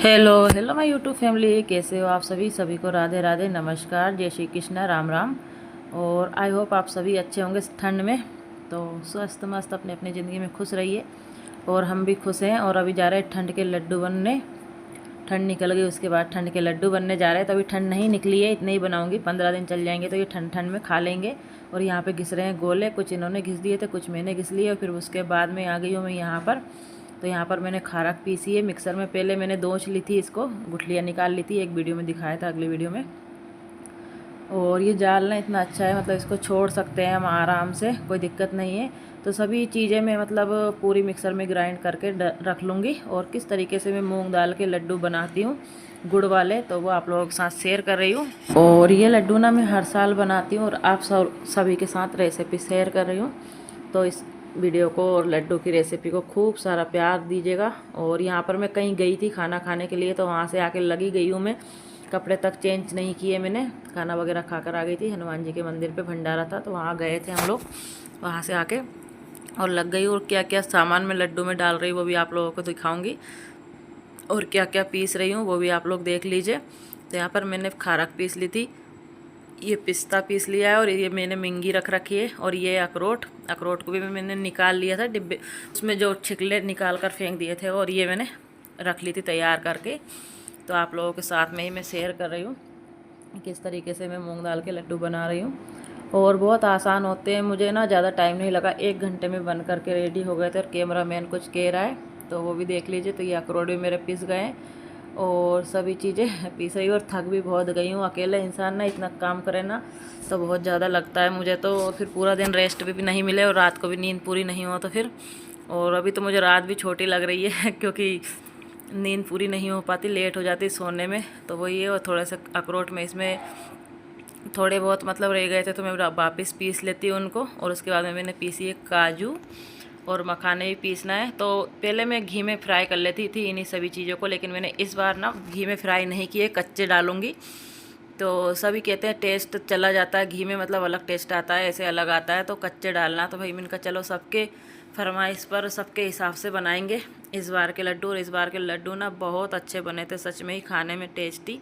Hello hello my YouTube family, कैसे हो आप सभी? सभी को राधे राधे, नमस्कार, जय श्री कृष्णा, राम राम। और आई होप आप सभी अच्छे होंगे इस ठंड में। तो स्वस्थ मस्त अपने अपनी ज़िंदगी में खुश रहिए। और हम भी खुश हैं। और अभी जा रहे हैं ठंड के लड्डू बनने। ठंड निकल गई, उसके बाद ठंड के लड्डू बनने जा रहे हैं। तो अभी ठंड नहीं निकली है, इतने ही बनाऊंगी, 15 दिन चल जाएंगे तो ये ठंड ठंड में खा लेंगे। और यहाँ पे घिस रहे हैं गोले, कुछ इन्होंने घिस दिए थे, कुछ मैंने घिस लिए। और फिर उसके बाद में आ गई हूँ मैं यहाँ पर। तो यहाँ पर मैंने खारक पीसी है मिक्सर में। पहले मैंने दोच ली थी, इसको गुठलियाँ निकाल ली थी, एक वीडियो में दिखाया था, अगली वीडियो में। और ये जाल ना इतना अच्छा है, मतलब इसको छोड़ सकते हैं हम आराम से, कोई दिक्कत नहीं है। तो सभी चीज़ें मैं मतलब पूरी मिक्सर में ग्राइंड करके रख लूँगी। और किस तरीके से मैं मूंग दाल के लड्डू बनाती हूँ गुड़ वाले, तो वो आप लोगों के साथ शेयर कर रही हूँ। और ये लड्डू ना मैं हर साल बनाती हूँ और आप सभी के साथ रेसिपी शेयर कर रही हूँ। तो इस वीडियो को और लड्डू की रेसिपी को खूब सारा प्यार दीजिएगा। और यहाँ पर मैं कहीं गई थी खाना खाने के लिए, तो वहाँ से आके लगी गई हूँ मैं। कपड़े तक चेंज नहीं किए मैंने, खाना वगैरह खाकर आ गई थी। हनुमान जी के मंदिर पे भंडारा था, तो वहाँ गए थे हम लोग। वहाँ से आके और लग गई। और क्या क्या सामान मैं लड्डू में डाल रही हूँ वो भी आप लोगों को दिखाऊंगी। और क्या क्या पीस रही हूँ वो भी आप लोग देख लीजिए। तो यहाँ पर मैंने खारक पीस ली थी, ये पिस्ता पीस लिया है, और ये मैंने मिंगी रख रखी है। और ये अखरोट, अखरोट को भी मैंने निकाल लिया था डिब्बे, उसमें जो छिकले निकाल कर फेंक दिए थे। और ये मैंने रख ली थी तैयार करके। तो आप लोगों के साथ में ही मैं शेयर कर रही हूँ किस तरीके से मैं मूंग दाल के लड्डू बना रही हूँ। और बहुत आसान होते हैं, मुझे ना ज़्यादा टाइम नहीं लगा, 1 घंटे में बन करके रेडी हो गए थे। और कैमरा मैन कुछ कह रहा है तो वो भी देख लीजिए। तो ये अखरोट भी मेरे पिस गए हैं और सभी चीज़ें पीस रही हूँ। और थक भी बहुत गई हूँ, अकेला इंसान ना इतना काम करे ना तो बहुत ज़्यादा लगता है मुझे। तो फिर पूरा दिन रेस्ट भी नहीं मिले और रात को भी नींद पूरी नहीं हो तो फिर। और अभी तो मुझे रात भी छोटी लग रही है क्योंकि नींद पूरी नहीं हो पाती, लेट हो जाती सोने में। तो वही है। और थोड़ा सा अखरोट में इसमें थोड़े बहुत मतलब रह गए थे तो मैं वापस पीस लेती हूँ उनको। और उसके बाद में मैंने पीसी है काजू और मखाने भी पीसना है। तो पहले मैं घी में फ्राई कर लेती थी इन्हीं सभी चीज़ों को, लेकिन मैंने इस बार ना घी में फ्राई नहीं किए, कच्चे डालूंगी। तो सभी कहते हैं टेस्ट चला जाता है घी में, मतलब अलग टेस्ट आता है, ऐसे अलग आता है, तो कच्चे डालना। तो भाई मैंने कहा चलो सबके फरमाइश पर सबके हिसाब से बनाएंगे इस बार के लड्डू। और इस बार के लड्डू ना बहुत अच्छे बने थे, सच में ही खाने में टेस्टी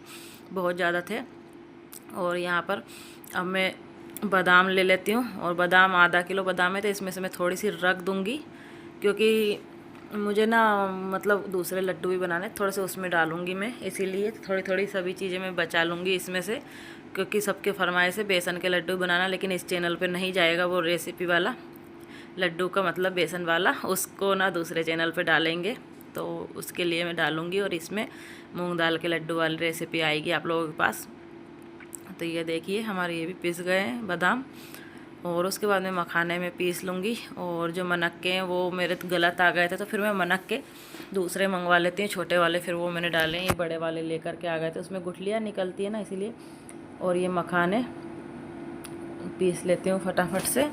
बहुत ज़्यादा थे। और यहाँ पर अब मैं बादाम ले लेती हूँ। और बादाम आधा किलो बादाम है, तो इसमें से मैं थोड़ी सी रख दूँगी, क्योंकि मुझे ना मतलब दूसरे लड्डू भी बनाने, थोड़े से उसमें डालूँगी मैं, इसीलिए थोड़ी थोड़ी सभी चीज़ें मैं बचा लूँगी इसमें से। क्योंकि सबके फरमाइश है बेसन के लड्डू बनाना, लेकिन इस चैनल पे नहीं जाएगा वो रेसिपी वाला लड्डू का, मतलब बेसन वाला, उसको ना दूसरे चैनल पे डालेंगे। तो उसके लिए मैं डालूँगी। और इसमें मूंग दाल के लड्डू वाली रेसिपी आएगी आप लोगों के पास। तो ये देखिए हमारे ये भी पिस गए हैं बादाम। और उसके बाद मैं मखाने में पीस लूँगी। और जो मनक्के हैं वो मेरे तो गलत आ गए थे, तो फिर मैं मनक्के दूसरे मंगवा लेती हूँ, छोटे वाले, फिर वो मैंने डाले। ये बड़े वाले लेकर के आ गए थे, उसमें गुठलियाँ निकलती है ना, इसीलिए। और ये मखाने पीस लेती हूँ फटाफट से।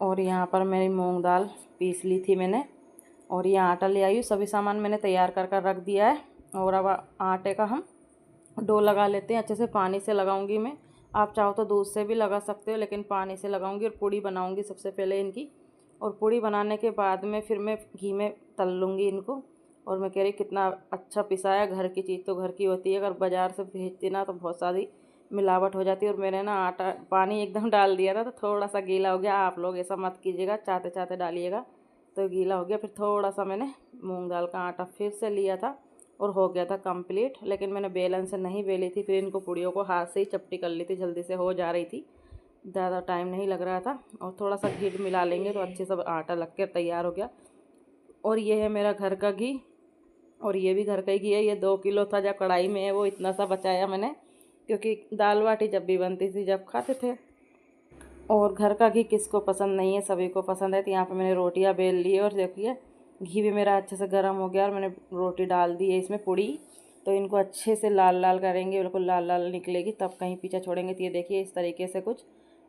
और यहाँ पर मेरी मूंग दाल पीस ली थी मैंने। और ये आटा ले आई हूँ, सभी सामान मैंने तैयार कर कर रख दिया है। और अब आटे का हम डो लगा लेते हैं, अच्छे से पानी से लगाऊंगी मैं। आप चाहो तो दूध से भी लगा सकते हो, लेकिन पानी से लगाऊंगी और पूड़ी बनाऊंगी सबसे पहले इनकी। और पूड़ी बनाने के बाद में फिर मैं घी में तल लूँगी इनको। और मैं कह रही कितना अच्छा पिसा है, घर की चीज़ तो घर की होती है, अगर बाज़ार से भेजती ना तो बहुत सारी मिलावट हो जाती है। और मैंने ना आटा पानी एकदम डाल दिया था तो थोड़ा सा गीला हो गया। आप लोग ऐसा मत कीजिएगा, चाहते चाहते डालिएगा तो गीला हो गया। फिर थोड़ा सा मैंने मूंग दाल का आटा फिर से लिया था और हो गया था कंप्लीट। लेकिन मैंने बेलन से नहीं बेली थी, फिर इनको पूड़ियों को हाथ से ही चपटी कर ली थी, जल्दी से हो जा रही थी, ज़्यादा टाइम नहीं लग रहा था। और थोड़ा सा घी मिला लेंगे तो अच्छे से आटा लग कर तैयार हो गया। और ये है मेरा घर का घी, और ये भी घर का ही घी है। ये 2 किलो था जो कढ़ाई में है, वो इतना सा बचाया मैंने, क्योंकि दाल बाटी जब भी बनती थी जब खाते थे। और घर का घी किसको पसंद नहीं है, सभी को पसंद है। तो यहाँ पे मैंने रोटियाँ बेल ली और देखिए घी भी मेरा अच्छे से गर्म हो गया और मैंने रोटी डाल दी है इसमें पूड़ी। तो इनको अच्छे से लाल लाल करेंगे, बिल्कुल लाल लाल निकलेगी तब कहीं पीछा छोड़ेंगे। तो ये देखिए इस तरीके से कुछ।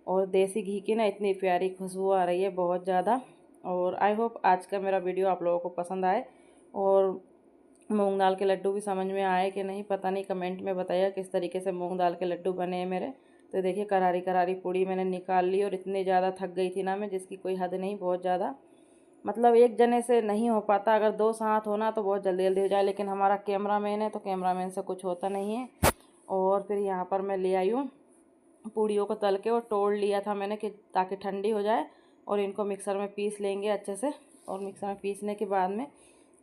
और देसी घी की ना इतनी प्यारी खुशबू आ रही है, बहुत ज़्यादा। और आई होप आज का मेरा वीडियो आप लोगों को पसंद आए। और मूंग दाल के लड्डू भी समझ में आए कि नहीं पता नहीं, कमेंट में बताइए किस तरीके से मूंग दाल के लड्डू बने हैं मेरे। तो देखिए करारी करारी पूड़ी मैंने निकाल ली। और इतनी ज़्यादा थक गई थी ना मैं, जिसकी कोई हद नहीं, बहुत ज़्यादा। मतलब एक जने से नहीं हो पाता, अगर 2 साथ होना तो बहुत जल्दी जल्दी हो जाए, लेकिन हमारा कैमरामैन है तो कैमरामैन से कुछ होता नहीं है। और फिर यहाँ पर मैं ले आई हूँ पूड़ियों को तल के, और तोड़ लिया था मैंने कि ताकि ठंडी हो जाए। और इनको मिक्सर में पीस लेंगे अच्छे से। और मिक्सर में पीसने के बाद में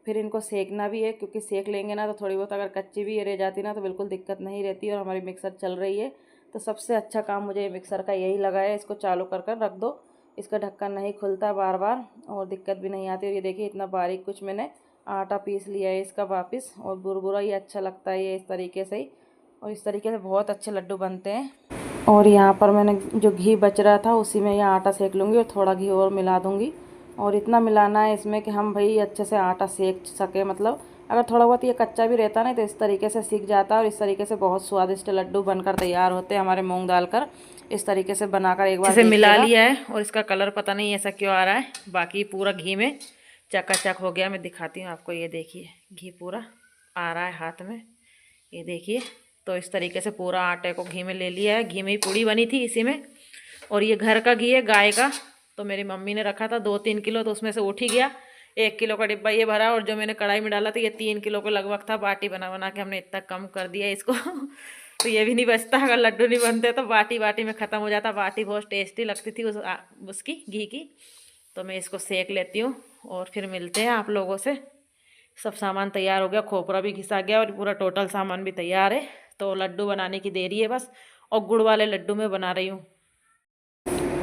फिर इनको सेकना भी है, क्योंकि सेक लेंगे ना तो थोड़ी बहुत अगर कच्ची भी रह जाती ना तो बिल्कुल दिक्कत नहीं रहती। और हमारी मिक्सर चल रही है, तो सबसे अच्छा काम मुझे मिक्सर का यही लगा है। इसको चालू कर कर रख दो, इसका ढक्कन नहीं खुलता बार बार और दिक्कत भी नहीं आती। और ये देखिए इतना बारीक कुछ मैंने आटा पीस लिया है इसका वापस, और बुरबुरा ही अच्छा लगता है ये इस तरीके से ही। और इस तरीके से बहुत अच्छे लड्डू बनते हैं। और यहाँ पर मैंने जो घी बच रहा था उसी में यहाँ आटा सेक लूँगी और थोड़ा घी और मिला दूँगी। और इतना मिलाना है इसमें कि हम भाई अच्छे से आटा सेक सके। मतलब अगर थोड़ा बहुत ये कच्चा भी रहता ना तो इस तरीके से सीख जाता है। और इस तरीके से बहुत स्वादिष्ट लड्डू बनकर तैयार होते हैं हमारे मूंग दाल कर। इस तरीके से बनाकर एक बार मिला लिया है। और इसका कलर पता नहीं ऐसा क्यों आ रहा है, बाकी पूरा घी में चकाचक हो गया। मैं दिखाती हूँ आपको, ये देखिए घी पूरा आ रहा है हाथ में, ये देखिए। तो इस तरीके से पूरा आटे को घी में ले लिया है। घी में ही पूड़ी बनी थी इसी में। और ये घर का घी है, गाय का। तो मेरी मम्मी ने रखा था 2-3 किलो, तो उसमें से उठ ही गया। 1 किलो का डिब्बा ये भरा, और जो मैंने कढ़ाई में डाला था ये 3 किलो के लगभग था। बाटी बना बना के हमने इतना कम कर दिया इसको तो ये भी नहीं बचता, अगर लड्डू नहीं बनते तो बाटी बाटी में ख़त्म हो जाता। बाटी बहुत टेस्टी लगती थी उसकी घी की। तो मैं इसको सेक लेती हूँ और फिर मिलते हैं आप लोगों से। सब सामान तैयार हो गया, खोपरा भी घिसा गया और पूरा टोटल सामान भी तैयार है। तो लड्डू बनाने की देरी है बस। और गुड़ वाले लड्डू मैं बना रही हूँ।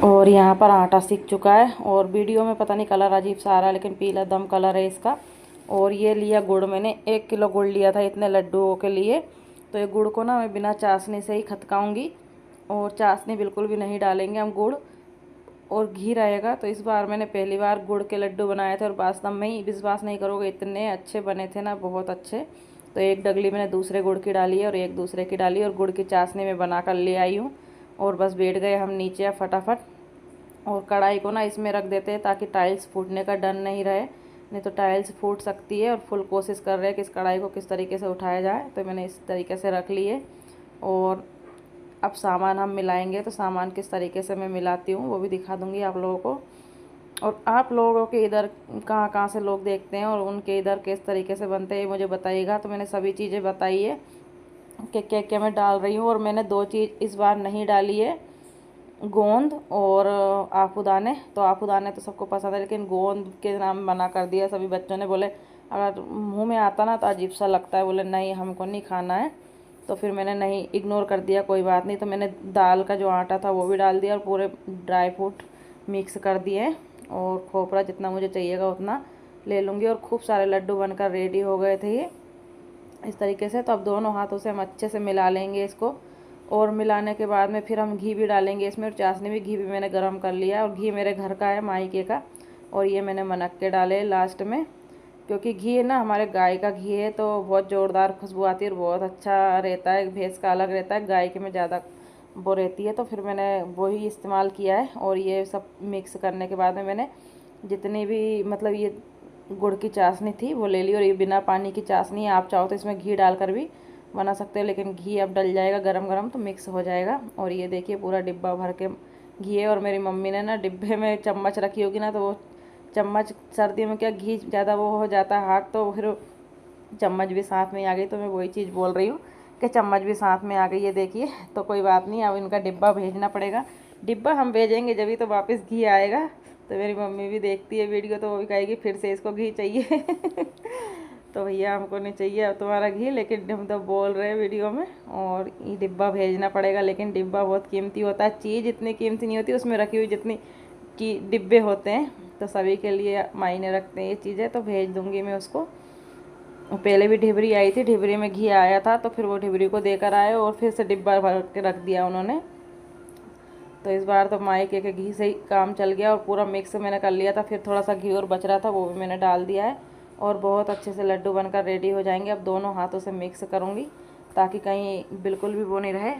और यहाँ पर आटा सीख चुका है, और वीडियो में पता नहीं कलर अजीब सा आ रहा है, लेकिन पीला दम कलर है इसका। और ये लिया गुड़, मैंने 1 किलो गुड़ लिया था इतने लड्डुओं के लिए। तो ये गुड़ को ना मैं बिना चाशनी से ही खदकाऊँगी, और चाशनी बिल्कुल भी नहीं डालेंगे हम गुड़। और घी रहेगा। तो इस बार मैंने पहली बार गुड़ के लड्डू बनाए थे, और वास्तव में ही विश्वास नहीं करोगे इतने अच्छे बने थे ना, बहुत अच्छे। तो एक डगली मैंने दूसरे गुड़ की डाली है और एक दूसरे की डाली, और गुड़ की चाशनी में बना कर ले आई हूँ। और बस बैठ गए हम नीचे फटाफट। और कढ़ाई को ना इसमें रख देते हैं ताकि टाइल्स फूटने का डर नहीं रहे, नहीं तो टाइल्स फूट सकती है। और फुल कोशिश कर रहे हैं कि इस कढ़ाई को किस तरीके से उठाया जाए। तो मैंने इस तरीके से रख लिए। और अब सामान हम मिलाएंगे, तो सामान किस तरीके से मैं मिलाती हूँ वो भी दिखा दूँगी आप लोगों को। और आप लोगों के इधर कहाँ कहाँ से लोग देखते हैं और उनके इधर किस तरीके से बनते हैं मुझे बताइएगा। तो मैंने सभी चीज़ें बताई है कि क्या क्या मैं डाल रही हूँ। और मैंने 2 चीज़ इस बार नहीं डाली है, गोंद और आफूदाने। तो आफूदाने तो सबको पसंद है, लेकिन गोंद के नाम मना कर दिया। सभी बच्चों ने बोले, अगर मुँह में आता ना तो अजीब सा लगता है, बोले नहीं हमको नहीं खाना है। तो फिर मैंने नहीं, इग्नोर कर दिया, कोई बात नहीं। तो मैंने दाल का जो आटा था वो भी डाल दिया और पूरे ड्राई फ्रूट मिक्स कर दिए। और खोपरा जितना मुझे चाहिएगा उतना ले लूँगी। और खूब सारे लड्डू बनकर रेडी हो गए थे ये इस तरीके से। तो अब दोनों हाथों से हम अच्छे से मिला लेंगे इसको। और मिलाने के बाद में फिर हम घी भी डालेंगे इसमें, और चाशनी भी, घी भी मैंने गर्म कर लिया। और घी मेरे घर का है, मायके का। और ये मैंने मनक्के डाले लास्ट में, क्योंकि घी है ना हमारे गाय का घी है, तो बहुत ज़ोरदार खुशबू आती है और बहुत अच्छा रहता है। भैंस का अलग रहता है, गाय के में ज़्यादा वो रहती है। तो फिर मैंने वही इस्तेमाल किया है। और ये सब मिक्स करने के बाद में मैंने जितनी भी मतलब ये गुड़ की चाशनी थी वो ले ली। और ये बिना पानी की चाशनी है, आप चाहो तो इसमें घी डालकर भी बना सकते हो, लेकिन घी अब डल जाएगा गरम गरम तो मिक्स हो जाएगा। और ये देखिए पूरा डिब्बा भर के घी है। और मेरी मम्मी ने ना डिब्बे में चम्मच रखी होगी ना, तो वो चम्मच, सर्दियों में क्या घी ज़्यादा वो हो जाता है हाथ, तो फिर चम्मच भी साथ में आ गई। तो मैं वही चीज़ बोल रही हूँ कि चम्मच भी साथ में आ गई है देखिए। तो कोई बात नहीं, अब इनका डिब्बा भेजना पड़ेगा। डिब्बा हम भेजेंगे जब ही तो वापस घी आएगा। तो मेरी मम्मी भी देखती है वीडियो, तो वो भी कहेगी फिर से इसको घी चाहिए। तो भैया हमको नहीं चाहिए अब तुम्हारा घी, लेकिन हम तो बोल रहे हैं वीडियो में। और ये डिब्बा भेजना पड़ेगा, लेकिन डिब्बा बहुत कीमती होता है। चीज़ इतनी कीमती नहीं होती उसमें रखी हुई जितनी कि डिब्बे होते हैं, तो सभी के लिए मायने रखते हैं ये चीज़ें। तो भेज दूँगी मैं उसको। पहले भी ढिबरी आई थी, ढिबरी में घी आया था, तो फिर वो ढिबरी को देकर आए और फिर से डिब्बा भर के रख दिया उन्होंने। तो इस बार तो मायके के घी से ही काम चल गया और पूरा मिक्स मैंने कर लिया था। फिर थोड़ा सा घी और बच रहा था, वो भी मैंने डाल दिया है। और बहुत अच्छे से लड्डू बनकर रेडी हो जाएंगे। अब दोनों हाथों से मिक्स करूँगी ताकि कहीं बिल्कुल भी वो नहीं रहे।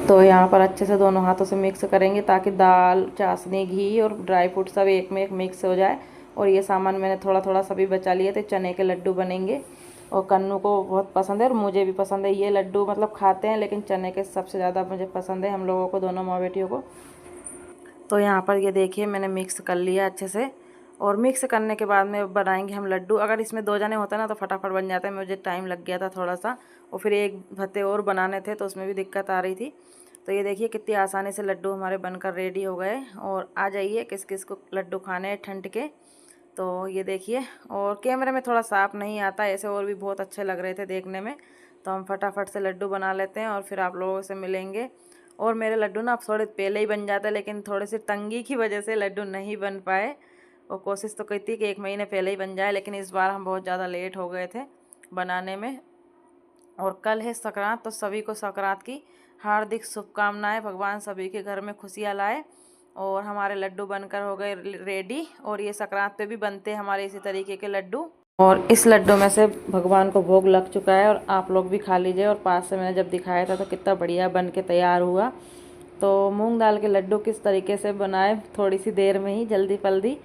तो यहाँ पर अच्छे से दोनों हाथों से मिक्स करेंगे ताकि दाल, चाशनी, घी और ड्राई फ्रूट सब एक में एक मिक्स हो जाए। और ये सामान मैंने थोड़ा थोड़ा सभी बचा लिए थे। चने के लड्डू बनेंगे और कन्नू को बहुत पसंद है और मुझे भी पसंद है ये लड्डू, मतलब खाते हैं, लेकिन चने के सबसे ज़्यादा मुझे पसंद है, हम लोगों को, दोनों माँ बेटियों को। तो यहाँ पर ये देखिए मैंने मिक्स कर लिया अच्छे से। और मिक्स करने के बाद में बनाएंगे हम लड्डू। अगर इसमें 2 जने होते ना तो फटाफट बन जाता है, मुझे टाइम लग गया था थोड़ा सा। और फिर एक भत्ते और बनाने थे तो उसमें भी दिक्कत आ रही थी। तो ये देखिए कितनी आसानी से लड्डू हमारे बनकर रेडी हो गए। और आ जाइए किस किस को लड्डू खाने हैं ठंड के। तो ये देखिए, और कैमरे में थोड़ा साफ नहीं आता, ऐसे और भी बहुत अच्छे लग रहे थे देखने में। तो हम फटाफट से लड्डू बना लेते हैं और फिर आप लोगों से मिलेंगे। और मेरे लड्डू ना अब थोड़े पहले ही बन जाते हैं, लेकिन थोड़ी सी तंगी की वजह से लड्डू नहीं बन पाए। और कोशिश तो की थी कि 1 महीने पहले ही बन जाए, लेकिन इस बार हम बहुत ज़्यादा लेट हो गए थे बनाने में। और कल है संक्रांत, तो सभी को संक्रांत की हार्दिक शुभकामनाएं। भगवान सभी के घर में खुशियाँ लाए। और हमारे लड्डू बनकर हो गए रेडी। और ये संक्रांत पे भी बनते हैं हमारे इसी तरीके के लड्डू। और इस लड्डू में से भगवान को भोग लग चुका है और आप लोग भी खा लीजिए। और पास से मैंने जब दिखाया था तो कितना बढ़िया बन के तैयार हुआ। तो मूंग दाल के लड्डू किस तरीके से बनाए, थोड़ी सी देर में ही, जल्दी पल्दी,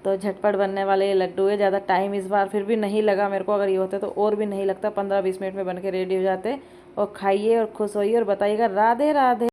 तो झटपट बनने वाले ये लड्डू है। ज़्यादा टाइम इस बार फिर भी नहीं लगा मेरे को। अगर ये होते तो और भी नहीं लगता, 15-20 मिनट में बन के रेडी हो जाते। और खाइए और खुश होइए और बताइएगा राधे राधे।